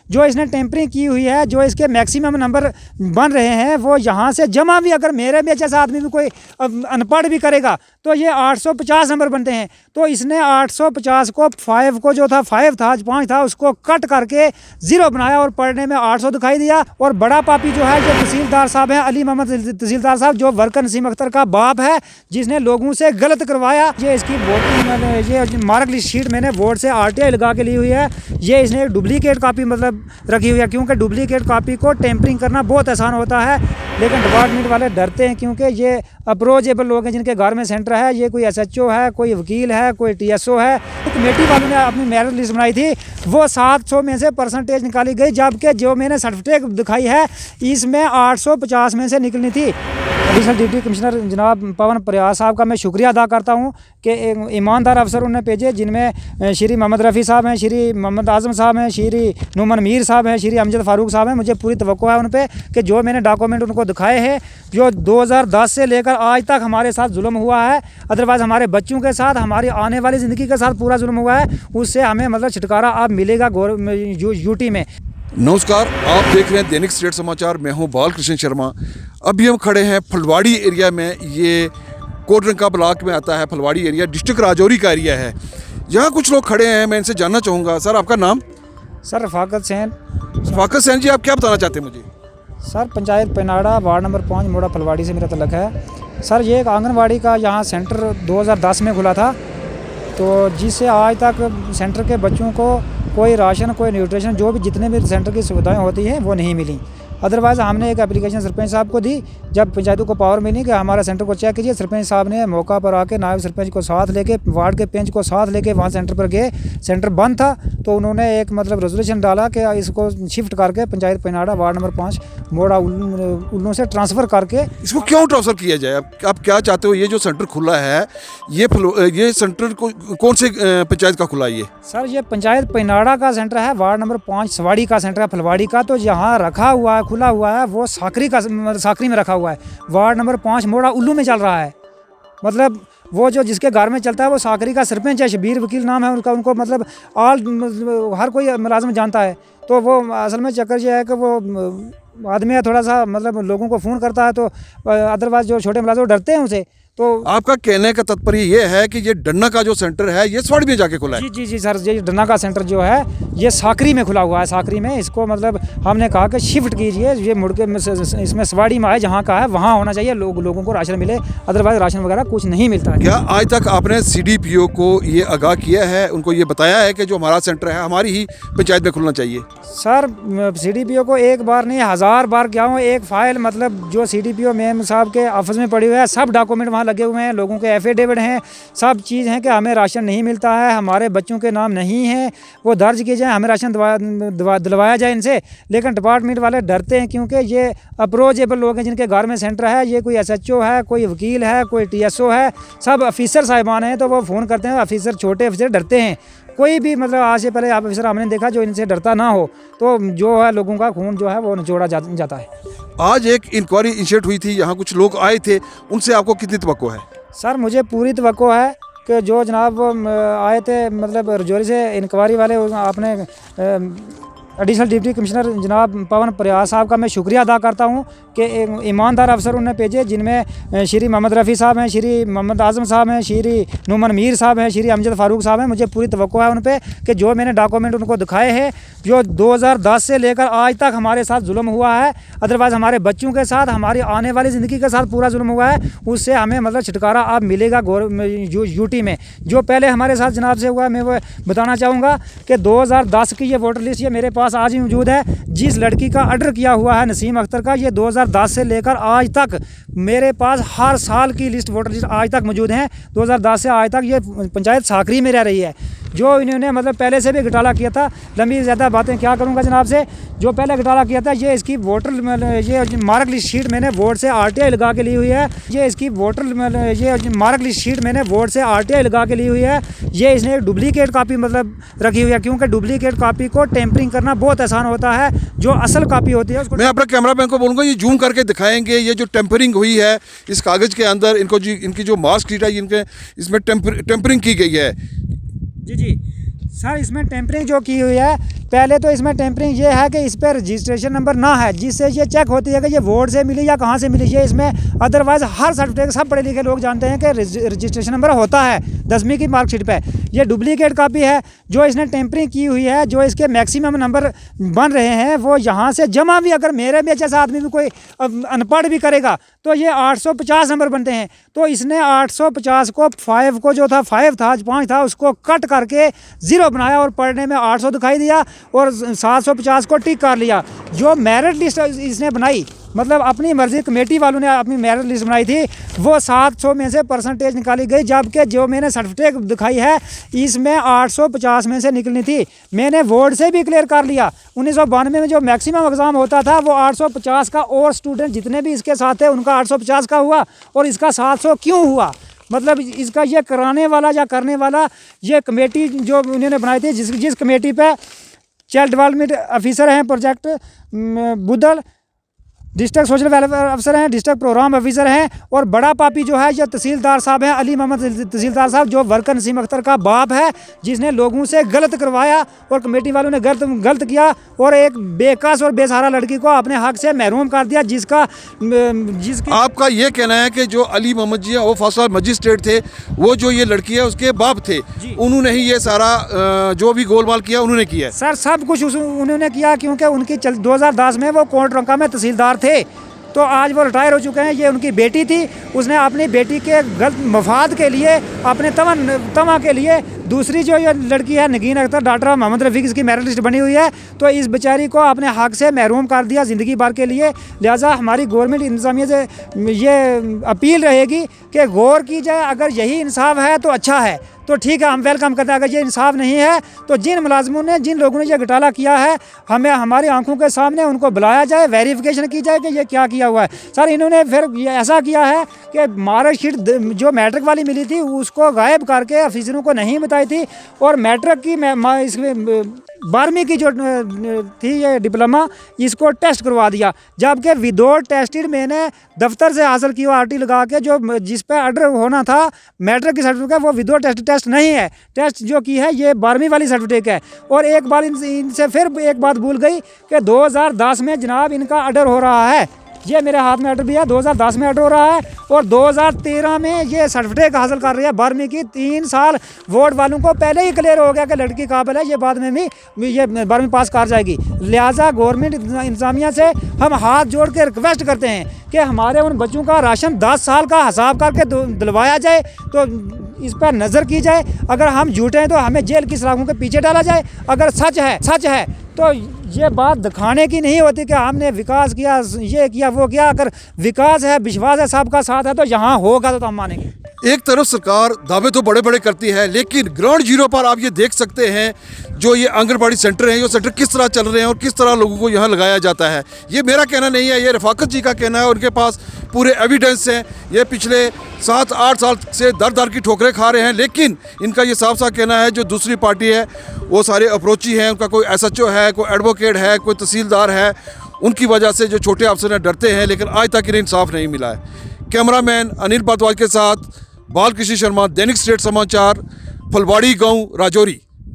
जो इसने टेम्परिंग की हुई है, जो इसके मैक्सिमम नंबर बन रहे हैं वो यहाँ से जमा भी अगर मेरे भी जैसा आदमी भी कोई अनपढ़ भी करेगा तो ये 850 नंबर बनते हैं। तो इसने 850 को 5 को जो था 5 था 5 था उसको कट करके 0 बनाया और पढ़ने में 800 दिखाई दिया। और बड़ा पापी जो है जो तहसीलदार साहब हैं, अली मोहम्मद तहसीलदार साहब, जो वर्कर नसीम अख्तर का बाप है, जिसने लोगों से गलत करवाया। ये इसकी वोटिंग ये मार्क लिस्ट शीट मैंने वोट से RTI लगा के ली हुई है। ये इसने एक डुप्लीकेट कॉपी मतलब रखी हुई है, क्योंकि डुप्लीकेट कॉपी को टेम्परिंग करना बहुत आसान होता है, लेकिन डिपार्टमेंट वाले डरते हैं क्योंकि ये अप्रोचेबल लोग हैं जिनके घर में सेंटर है। ये कोई SHO है, कोई वकील है, कोई TSO है। कमेटी वालों ने अपनी मेरिट लिस्ट बनाई थी, वो 700 में से परसेंटेज निकाली गई, जबकि जो मैंने सर्टिफिकेट दिखाई है इसमें 850 में से निकलनी थी। एडिशनल डिप्टी कमिश्नर जनाब पवन प्रयास साहब का मैं शुक्रिया अदा करता हूँ कि ईमानदार अफसर उन्होंने भेजे, जिनमें श्री मोहम्मद रफ़ी साहब हैं, श्री मोहम्मद आज़म साहब हैं, श्री नुमान मीर साहब हैं, श्री अमजद फारूक साहब हैं। मुझे पूरी तवक्को है उन पर कि जो मैंने डॉक्यूमेंट उनको दिखाए हैं, जो 2010 से लेकर आज तक हमारे साथ जुल्म हुआ है, अदरवाइज़ हमारे बच्चों के साथ, हमारी आने वाली ज़िंदगी के साथ पूरा जुल्म हुआ है, उससे हमें मतलब छुटकारा अब मिलेगा यूटी में। नमस्कार, आप देख रहे हैं दैनिक स्टेट समाचार। मैं हूं बालकृष्ण शर्मा। अभी हम खड़े हैं फुलवाड़ी एरिया में। ये कोटरंका ब्लॉक में आता है। फुलवाड़ी एरिया डिस्ट्रिक्ट राजौरी का एरिया है। यहाँ कुछ लोग खड़े हैं, मैं इनसे जानना चाहूँगा। सर, आपका नाम? सर रफ़ाकत सैन। रफ़ाकत सैन जी, आप क्या बताना चाहते हैं मुझे? Sir panchayat Penada ward number 5 Moda फुलवाड़ी से मेरा तल्लक है। सर ये एक आंगनवाड़ी का यहाँ सेंटर 2010 में खुला था, तो जिससे आज तक सेंटर के बच्चों को कोई राशन, कोई न्यूट्रिशन, जो भी जितने भी सेंटर की सुविधाएं होती हैं वो नहीं मिली। अदरवाइज़ हमने एक एप्लीकेशन सरपंच साहब को दी, जब पंचायतों को पावर मिली कि हमारा सेंटर को चेक कीजिए। सरपंच साहब ने मौका पर आके नायब सरपंच को साथ लेके, वार्ड के पेंच को साथ लेके वहाँ सेंटर पर गए। सेंटर बंद था तो उन्होंने एक मतलब रेजोल्यूशन डाला कि इसको शिफ्ट करके पंचायत पेनाड़ा वार्ड नंबर 5 मोड़ा उल्लू से ट्रांसफ़र करके। इसको क्यों ट्रांसफ़र किया जाए? आप क्या चाहते हो? ये जो सेंटर खुला है, ये सेंटर कौन से पंचायत का खुला है? ये सर ये पंचायत पेनाड़ा का सेंटर है, वार्ड नंबर 5 सवाड़ी का सेंटर है फुलवाड़ी का। तो यहाँ रखा हुआ है, खुला हुआ है, वो साकरी में रखा हुआ है। वार्ड नंबर 5 मोड़ा उल्लू में चल रहा है। मतलब वो जो जिसके घर में चलता है वो साकरी का सरपंच है, शबीर वकील नाम है उनका। उनको मतलब हर कोई मुलाजिम जानता है। तो वो असल में चक्कर ये है कि वो आदमी है थोड़ा सा मतलब लोगों को फ़ोन करता है, तो अदरवाइज़ जो छोटे मुलाजिम डरते हैं उनसे। तो आपका कहने का तात्पर्य ये है कि ये डन्ना का जो सेंटर है ये सवाड़ी में जाके खुला है? जी सर, ये डन्ना का सेंटर जो है ये साकरी में खुला हुआ है। साकरी में इसको मतलब हमने कहा कि शिफ्ट कीजिए, ये मुड़ के इसमें सवाड़ी में आए, जहाँ का है वहाँ होना चाहिए, लोगों को राशन मिले, अदरवाइज राशन वगैरह कुछ नहीं मिलता है। क्या आज तक आपने CDPO को ये आगाह किया है, उनको ये बताया है कि जो हमारा सेंटर है हमारी ही पंचायत में खुलना चाहिए? सर CDPO को एक बार नहीं 1000 बार क्या हूँ, एक फ़ाइल मतलब जो CDPO मेम साहब के ऑफिस में पड़ी हुई है, सब डॉक्यूमेंट वहाँ लगे हुए हैं, लोगों के एफिडेविट हैं, सब चीज़ हैं कि हमें राशन नहीं मिलता है, हमारे बच्चों के नाम नहीं है, वो दर्ज किए जाए, हमें राशन दिलवाया जाए इनसे। लेकिन डिपार्टमेंट वाले डरते हैं क्योंकि ये अप्रोचेबल लोग हैं जिनके घर में सेंटर है। ये कोई SHO है, कोई वकील है, कोई TSO है, सब ऑफिसर साहिबान हैं, तो वो फ़ोन करते हैं। ऑफिसर, छोटे ऑफिसर डरते हैं। कोई भी मतलब आज से पहले ऑफिसर हमने देखा जो इनसे डरता ना हो, तो जो है लोगों का खून जो है वो निचोड़ा जाता है। आज एक इंक्वायरी इनिशिएट हुई थी, यहाँ कुछ लोग आए थे, उनसे आपको कितनी तवक्को है? सर मुझे पूरी तवक्को है कि जो जनाब आए थे मतलब राजौरी से इंक्वायरी वाले, आपने एडिशनल डिप्टी कमिश्नर जनाब पवन प्रयास साहब का मैं शुक्रिया अदा करता हूँ कि ईमानदार अफसर उन्होंने भेजे, जिनमें श्री मोहम्मद रफ़ी साहब हैं, श्री मोहम्मद आज़म साहब हैं, श्री नुमान मीर साहब हैं, श्री अमजद फारूक साहब हैं। मुझे पूरी तवक्को है उन पर कि जो मैंने डॉक्यूमेंट उनको दिखाए हैं, जो 2010 से लेकर आज तक हमारे साथ जुल्म हुआ है, अदरवाइज़ हमारे बच्चों के साथ, हमारी आने वाली ज़िंदगी के साथ पूरा जुल्म हुआ है, उससे हमें मतलब छुटकारा अब मिलेगा यूटी में। जो पहले हमारे साथ जनाब से हुआ, मैं वो बताना चाहूँगा कि 2010 की ये वोटर लिस्ट ये मेरे पास आज भी मौजूद है। जिस लड़की का ऑर्डर किया हुआ है नसीम अख्तर का, ये 2010 से लेकर आज तक मेरे पास हर साल की लिस्ट, वोटर लिस्ट आज तक मौजूद है। 2010 से आज तक ये पंचायत साकरी में रह रही है। जो इन्होंने मतलब पहले से भी घोटाला किया था, लंबी ज़्यादा बातें क्या करूँगा जनाब से, जो पहले घोटाला किया था, ये इसकी ये मार्क लिस्ट शीट मैंने वोट से RTI लगा के ली हुई है। ये इसकी ये मार्क लिस्ट शीट मैंने वोट से RTI लगा के ली हुई है। ये इसने एक डुप्लीकेट कॉपी मतलब रखी हुई है, क्योंकि डुप्लीकेट कॉपी को टेम्परिंग करना बहुत आसान होता है, जो असल कॉपी होती है उसको। मैं अपना कैमरामैन को बोलूँगा ये जूम करके दिखाएंगे ये जो टेम्परिंग हुई है इस कागज़ के अंदर, इनकी जो मार्क शीट है इसमें टेम्परिंग की गई है। जी सर, इसमें टेम्परिंग जो की हुई है, पहले तो इसमें टेम्परिंग ये है कि इस पर रजिस्ट्रेशन नंबर ना है, जिससे ये चेक होती है कि ये बोर्ड से मिली या कहाँ से मिली। ये इसमें अदरवाइज़ हर सर्टिफिकेट सब पढ़े लिखे लोग जानते हैं कि रजिस्ट्रेशन नंबर होता है 10वीं की मार्कशीट पे। ये डुप्लीकेट कॉपी है जो इसने टेम्परिंग की हुई है। जो इसके मैक्सिमम नंबर बन रहे हैं वो यहाँ से जमा भी अगर मेरे भी जैसा आदमी भी कोई अनपढ़ भी करेगा तो ये 850 नंबर बनते हैं। तो इसने 850 को 5 को जो था 5 था उसको कट करके 0 बनाया और पढ़ने में 800 दिखाई दिया और 750 को टिक कर लिया। जो मेरिट लिस्ट इसने बनाई, मतलब अपनी मर्जी कमेटी वालों ने अपनी मेरिट लिस्ट बनाई थी, वो 700 में से परसेंटेज निकाली गई, जबकि जो मैंने सर्टिफिकेट दिखाई है इसमें 850 में से निकलनी थी। मैंने बोर्ड से भी क्लियर कर लिया। 1992 में जो मैक्सिमम एग्ज़ाम होता था वो 850 का, और स्टूडेंट जितने भी इसके साथ थे उनका 850 का हुआ और इसका 700 क्यों हुआ? मतलब इसका ये कराने वाला या करने वाला ये कमेटी जो उन्होंने बनाई थी, जिस कमेटी पे चाइल्ड डेवलपमेंट ऑफिसर हैं, project Budhal, district social welfare अफसर हैं, डिस्ट्रिक्ट प्रोग्राम ऑफिसर हैं, और बड़ा पापी जो है ये तहसीलदार साहब हैं, अली मोहम्मद तहसीलदार साहब, जो वर्कर नसीम अख्तर का बाप है, जिसने लोगों से गलत करवाया और कमेटी वालों ने गलत किया और एक बेकस और बेसहारा लड़की को अपने हक से महरूम कर दिया। जिसका आपका ये कहना है कि जो अली मोहम्मद जी हैं वो फैसला मजिस्ट्रेट थे, वो जो ये लड़की है उसके बाप थे, उन्होंने ही ये सारा जो भी गोलमाल किया उन्होंने किया? सर सब कुछ उन्होंने किया, क्योंकि उनकी 2010 में वो कोटरंका में तहसीलदार थे। तो आज वो रिटायर हो चुके हैं। ये उनकी बेटी थी, उसने अपनी बेटी के गलत मफाद के लिए, अपने तमा के लिए, दूसरी जो ये लड़की है नगीन अख्तर, डॉक्टर मोहम्मद रफ़ीक, इसकी मेरिट लिस्ट बनी हुई है, तो इस बेचारी को अपने हक से महरूम कर दिया ज़िंदगी भर के लिए। लिहाजा हमारी गवर्नमेंट इंतज़ामिया से ये अपील रहेगी कि गौर की जाए। अगर यही इंसाफ है तो अच्छा है, तो ठीक है, हम वेलकम करते हैं। अगर ये इंसाफ नहीं है तो जिन मुलाजमों ने, जिन लोगों ने ये घोटाला किया है, हमें हमारी आंखों के सामने उनको बुलाया जाए, वेरिफिकेशन की जाए कि ये क्या किया हुआ है। सर इन्होंने फिर ये ऐसा किया है कि मार्कशीट जो मैट्रिक वाली मिली थी उसको गायब करके ऑफिसरों को नहीं बताई थी, और मैट्रिक की 12वीं की जो थी ये डिप्लोमा, इसको टेस्ट करवा दिया, जबकि विदाउट टेस्टेड मैंने दफ्तर से हासिल की आरटी लगा के जो जिस पे ऑर्डर होना था मैट्रिक की सर्टिफिकेट, वो विदाउट टेस्ट नहीं है। टेस्ट जो की है ये 12वीं वाली सर्टिफिकेट है। और एक बार इनसे फिर एक बात भूल गई कि 2010 में जनाब इनका ऑर्डर हो रहा है, ये मेरे हाथ में ऑर्डर भी है, 2010 में ऑर्डर हो रहा है, और 2013 में ये सर्टिफिकेट हासिल कर रही है 12वीं की। 3 साल बोर्ड वालों को पहले ही क्लियर हो गया कि लड़की काबिल है, ये बाद में भी ये 12वीं पास कर जाएगी। लिहाजा गवर्नमेंट इंतजामिया से हम हाथ जोड़ के रिक्वेस्ट करते हैं कि हमारे उन बच्चों का राशन 10 साल का हिसाब करके दिलवाया जाए, तो इस पर नज़र की जाए। अगर हम झूठे हैं तो हमें जेल की सलाखों के पीछे डाला जाए। अगर सच है तो ये बात दिखाने की नहीं होती कि हमने विकास किया, ये किया, वो किया। अगर विकास है, विश्वास है, सबका साथ है, तो यहाँ होगा तो हम मानेंगे। एक तरफ सरकार दावे तो बड़े बड़े करती है, लेकिन ग्राउंड जीरो पर आप ये देख सकते हैं जो ये आंगनबाड़ी सेंटर हैं, ये सेंटर किस तरह चल रहे हैं और किस तरह लोगों को यहाँ लगाया जाता है। ये मेरा कहना नहीं है, ये रफाकत जी का कहना है। उनके पास पूरे एविडेंस हैं। ये पिछले 7-8 साल से दर की ठोकरें खा रहे हैं, लेकिन इनका ये साफ साफ कहना है जो दूसरी पार्टी है वो सारे अप्रोची हैं, उनका कोई SHO है, कोई एडवोकेट है, कोई तहसीलदार है, उनकी वजह से जो छोटे अफसर हैं डरते हैं, लेकिन आज तक इन्हें इंसाफ नहीं मिला है। कैमरामैन अनिल भारद्वाज के साथ बालकृष्ण शर्मा, दैनिक स्टेट समाचार, फुलवाड़ी गांव, राजौरी।